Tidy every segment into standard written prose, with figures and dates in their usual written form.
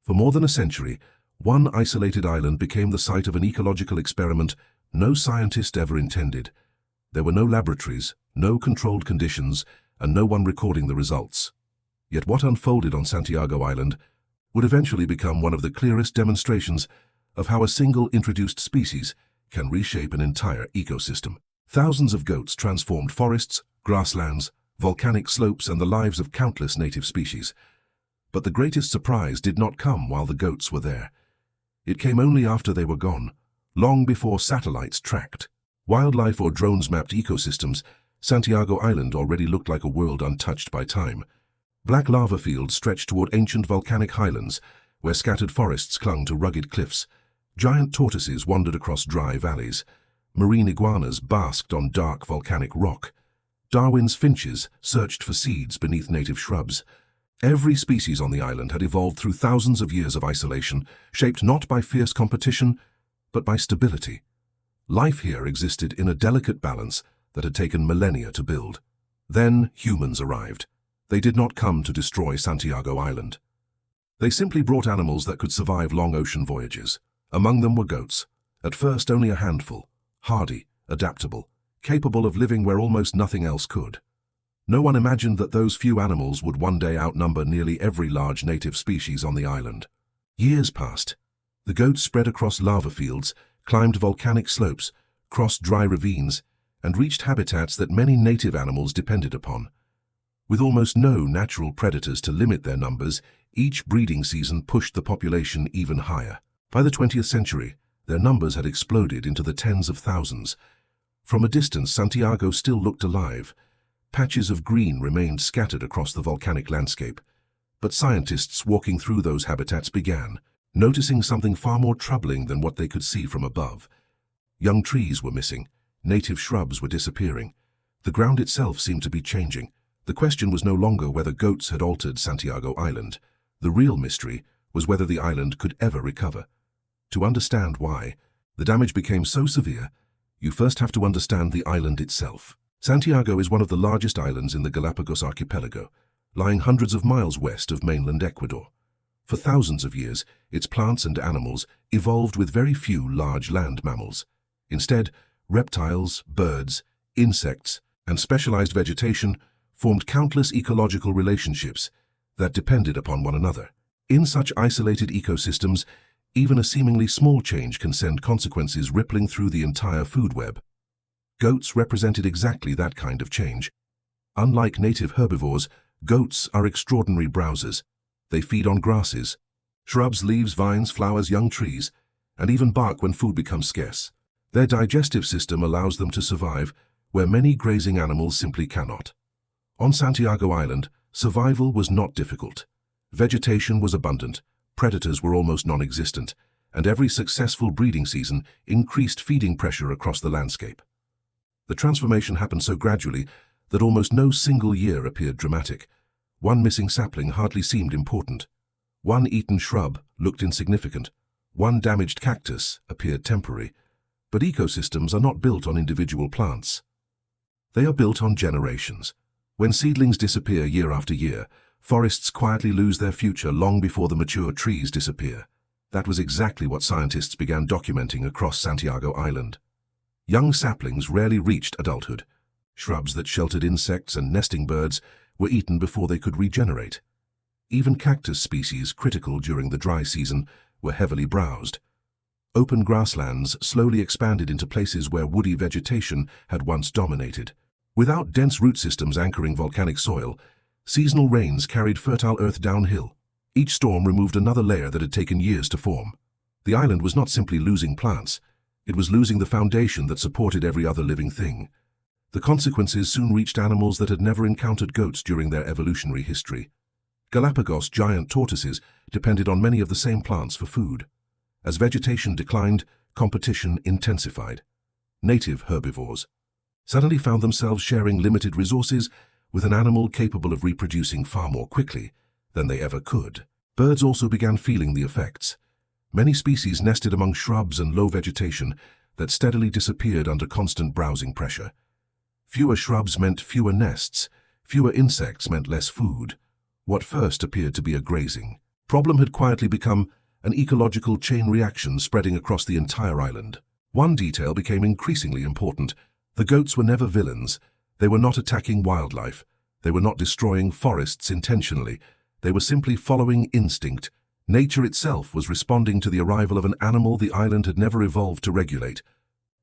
For more than a century, one isolated island became the site of an ecological experiment no scientist ever intended. There were no laboratories, no controlled conditions, and no one recording the results. Yet what unfolded on Santiago Island would eventually become one of the clearest demonstrations of how a single introduced species can reshape an entire ecosystem. Thousands of goats transformed forests, grasslands, volcanic slopes, and the lives of countless native species. But the greatest surprise did not come while the goats were there. It came only after they were gone, long before satellites tracked wildlife or drones mapped ecosystems. Santiago Island already looked like a world untouched by time. Black lava fields stretched toward ancient volcanic highlands, where scattered forests clung to rugged cliffs. Giant tortoises wandered across dry valleys. Marine iguanas basked on dark volcanic rock. Darwin's finches searched for seeds beneath native shrubs. Every species on the island had evolved through thousands of years of isolation, shaped not by fierce competition, but by stability. Life here existed in a delicate balance that had taken millennia to build. Then humans arrived. They did not come to destroy Santiago Island. They simply brought animals that could survive long ocean voyages. Among them were goats, at first only a handful, hardy, adaptable, capable of living where almost nothing else could. No one imagined that those few animals would one day outnumber nearly every large native species on the island. Years passed. The goats spread across lava fields, climbed volcanic slopes, crossed dry ravines, and reached habitats that many native animals depended upon. With almost no natural predators to limit their numbers, each breeding season pushed the population even higher. By the 20th century, their numbers had exploded into the tens of thousands. From a distance, Santiago still looked alive. Patches of green remained scattered across the volcanic landscape. But scientists walking through those habitats began noticing something far more troubling than what they could see from above. Young trees were missing. Native shrubs were disappearing. The ground itself seemed to be changing. The question was no longer whether goats had altered Santiago Island. The real mystery was whether the island could ever recover. To understand why the damage became so severe, you first have to understand the island itself. Santiago is one of the largest islands in the Galapagos archipelago, lying hundreds of miles west of mainland Ecuador. For thousands of years, its plants and animals evolved with very few large land mammals. Instead, reptiles, birds, insects, and specialized vegetation formed countless ecological relationships that depended upon one another. In such isolated ecosystems, even a seemingly small change can send consequences rippling through the entire food web. Goats represented exactly that kind of change. Unlike native herbivores, goats are extraordinary browsers. They feed on grasses, shrubs, leaves, vines, flowers, young trees, and even bark when food becomes scarce. Their digestive system allows them to survive where many grazing animals simply cannot. On Santiago Island, survival was not difficult. Vegetation was abundant, predators were almost non-existent, and every successful breeding season increased feeding pressure across the landscape. The transformation happened so gradually that almost no single year appeared dramatic. One missing sapling hardly seemed important. One eaten shrub looked insignificant. One damaged cactus appeared temporary. But ecosystems are not built on individual plants. They are built on generations. When seedlings disappear year after year, forests quietly lose their future long before the mature trees disappear. That was exactly what scientists began documenting across Santiago Island. Young saplings rarely reached adulthood. Shrubs that sheltered insects and nesting birds were eaten before they could regenerate. Even cactus species critical during the dry season were heavily browsed. Open grasslands slowly expanded into places where woody vegetation had once dominated. Without dense root systems anchoring volcanic soil, seasonal rains carried fertile earth downhill. Each storm removed another layer that had taken years to form. The island was not simply losing plants, it was losing the foundation that supported every other living thing. The consequences soon reached animals that had never encountered goats during their evolutionary history. Galapagos giant tortoises depended on many of the same plants for food. As vegetation declined, competition intensified. Native herbivores suddenly found themselves sharing limited resources with an animal capable of reproducing far more quickly than they ever could. Birds also began feeling the effects. Many species nested among shrubs and low vegetation that steadily disappeared under constant browsing pressure. Fewer shrubs meant fewer nests, fewer insects meant less food. What first appeared to be a grazing problem had quietly become an ecological chain reaction spreading across the entire island. One detail became increasingly important. The goats were never villains. They were not attacking wildlife. They were not destroying forests intentionally. They were simply following instinct. Nature itself was responding to the arrival of an animal the island had never evolved to regulate.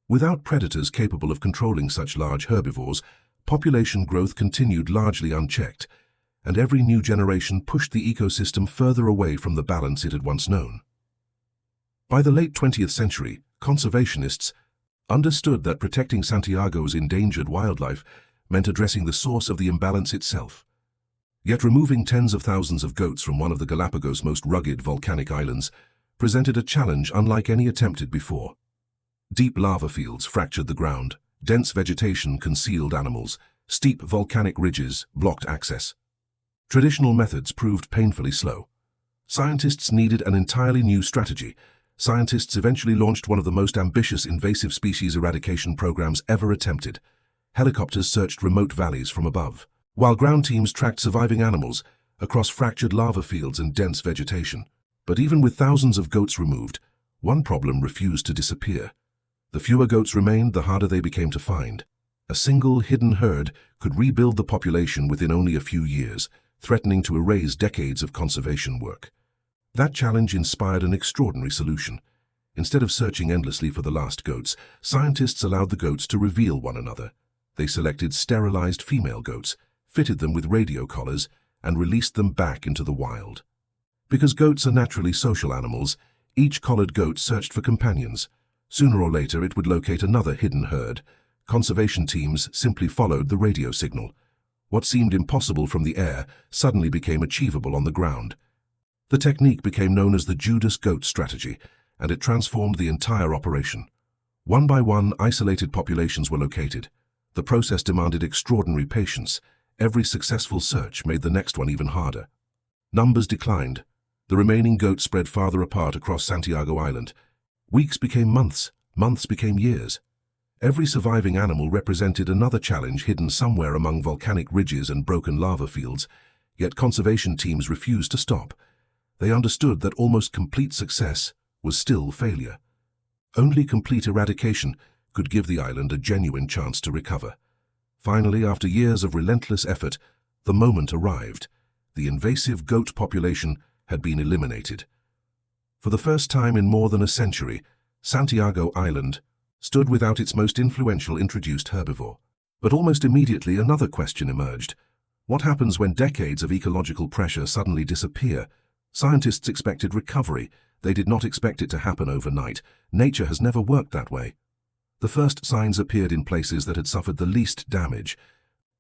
Without predators capable of controlling such large herbivores, population growth continued largely unchecked, and every new generation pushed the ecosystem further away from the balance it had once known. By the late 20th century, conservationists understood that protecting Santiago's endangered wildlife meant addressing the source of the imbalance itself. Yet removing tens of thousands of goats from one of the Galapagos' most rugged volcanic islands presented a challenge unlike any attempted before. Deep lava fields fractured the ground, dense vegetation concealed animals, steep volcanic ridges blocked access. Traditional methods proved painfully slow. Scientists needed an entirely new strategy. Scientists eventually launched one of the most ambitious invasive species eradication programs ever attempted. Helicopters searched remote valleys from above, while ground teams tracked surviving animals across fractured lava fields and dense vegetation. But even with thousands of goats removed, one problem refused to disappear. The fewer goats remained, the harder they became to find. A single hidden herd could rebuild the population within only a few years, threatening to erase decades of conservation work. That challenge inspired an extraordinary solution. Instead of searching endlessly for the last goats, scientists allowed the goats to reveal one another. They selected sterilized female goats, fitted them with radio collars, and released them back into the wild. Because goats are naturally social animals, each collared goat searched for companions. Sooner or later, it would locate another hidden herd. Conservation teams simply followed the radio signal. What seemed impossible from the air suddenly became achievable on the ground. The technique became known as the Judas goat strategy, and it transformed the entire operation. One by one, isolated populations were located. The process demanded extraordinary patience. Every successful search made the next one even harder. Numbers declined. The remaining goats spread farther apart across Santiago Island. Weeks became months, months became years. Every surviving animal represented another challenge hidden somewhere among volcanic ridges and broken lava fields, yet conservation teams refused to stop. They understood that almost complete success was still failure. Only complete eradication could give the island a genuine chance to recover. Finally, after years of relentless effort, the moment arrived. The invasive goat population had been eliminated. For the first time in more than a century, Santiago Island stood without its most influential introduced herbivore. But almost immediately another question emerged. What happens when decades of ecological pressure suddenly disappear? Scientists expected recovery. They did not expect it to happen overnight. Nature has never worked that way. The first signs appeared in places that had suffered the least damage.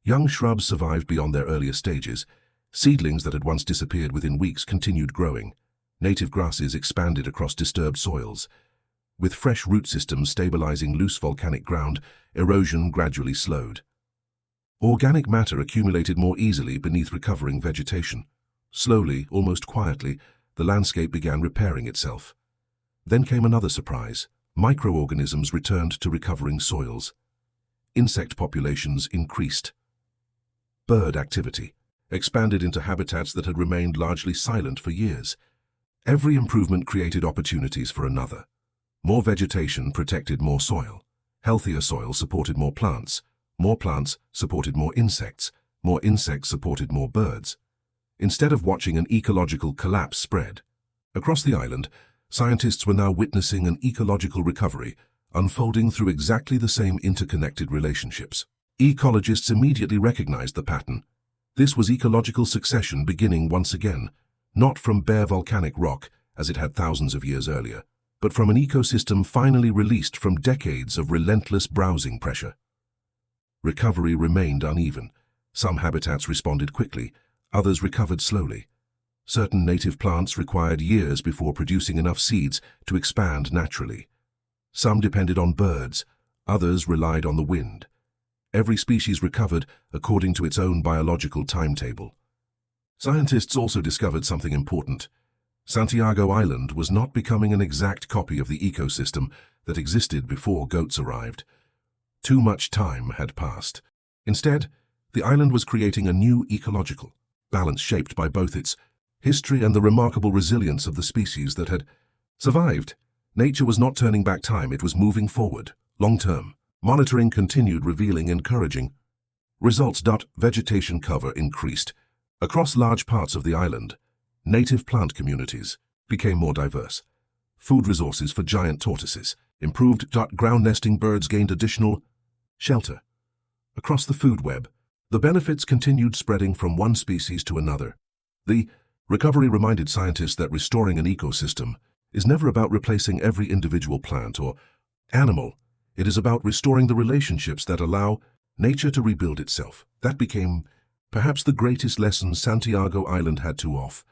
Young shrubs survived beyond their earlier stages. Seedlings that had once disappeared within weeks continued growing. Native grasses expanded across disturbed soils. With fresh root systems stabilizing loose volcanic ground, erosion gradually slowed. Organic matter accumulated more easily beneath recovering vegetation. Slowly, almost quietly, the landscape began repairing itself. Then came another surprise. Microorganisms returned to recovering soils. Insect populations increased. Bird activity expanded into habitats that had remained largely silent for years. Every improvement created opportunities for another. More vegetation protected more soil. Healthier soil supported more plants supported more insects supported more birds. Instead of watching an ecological collapse spread across the island, scientists were now witnessing an ecological recovery unfolding through exactly the same interconnected relationships. Ecologists immediately recognized the pattern. This was ecological succession beginning once again, not from bare volcanic rock, as it had thousands of years earlier, but from an ecosystem finally released from decades of relentless browsing pressure. Recovery remained uneven. Some habitats responded quickly, others recovered slowly. Certain native plants required years before producing enough seeds to expand naturally. Some depended on birds, others relied on the wind. Every species recovered according to its own biological timetable. Scientists also discovered something important. Santiago Island was not becoming an exact copy of the ecosystem that existed before goats arrived. Too much time had passed. Instead, the island was creating a new ecological balance shaped by both its history and the remarkable resilience of the species that had survived. Nature was not turning back time, it was moving forward, long-term. Monitoring continued, revealing encouraging results. Vegetation cover increased. Across large parts of the island, native plant communities became more diverse. Food resources for giant tortoises improved. Ground nesting birds gained additional shelter. Across the food web, the benefits continued spreading from one species to another. The recovery reminded scientists that restoring an ecosystem is never about replacing every individual plant or animal. It is about restoring the relationships that allow nature to rebuild itself. That became perhaps the greatest lesson Santiago Island had to offer.